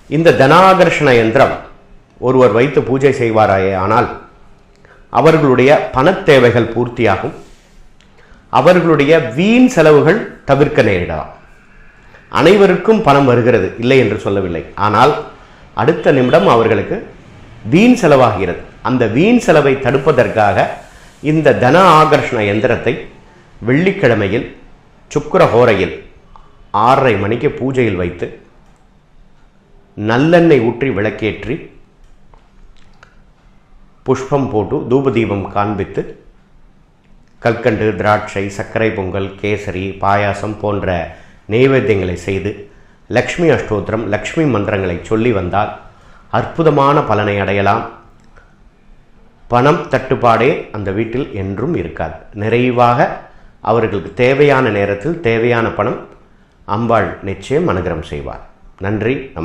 இந்த தனாகர்ஷண யந்திரம் ஒருவர் வைத்து பூஜை செய்வாராயே ஆனால் அவர்களுடைய பணத் தேவைகள் பூர்த்தியாகும். அவர்களுடைய வீண் செலவுகள் தவிர்க்க நேரிடலாம். அனைவருக்கும் பணம் வருகிறது, இல்லை என்று சொல்லவில்லை. ஆனால் அடுத்த நிமிடம் அவர்களுக்கு வீண் செலவாகிறது. அந்த வீண் செலவை தடுப்பதற்காக இந்த தன ஆகர்ஷண யந்திரத்தை வெள்ளிக்கிழமையில் சுக்கிர ஹோரையில் 6:30 மணிக்கு பூஜையில் வைத்து நல்லெண்ணெய் ஊற்றி விளக்கேற்றி புஷ்பம் போட்டு தூபதீபம் காண்பித்து கல்கண்டு, திராட்சை, சர்க்கரை பொங்கல், கேசரி, பாயாசம் போன்ற நைவேத்தியங்களை செய்து லக்ஷ்மி அஷ்டோத்திரம், லக்ஷ்மி மந்திரங்களை சொல்லி வந்தால் அற்புதமான பலனை அடையலாம். பணம் தட்டுப்பாடே அந்த வீட்டில் என்றும் இருக்காது. நிறைவாக அவர்களுக்கு தேவையான நேரத்தில் தேவையான பணம் அம்பாள் நிச்சயம் அனுகிரகம் செய்வார். நன்றி, நமஸ்காரம்.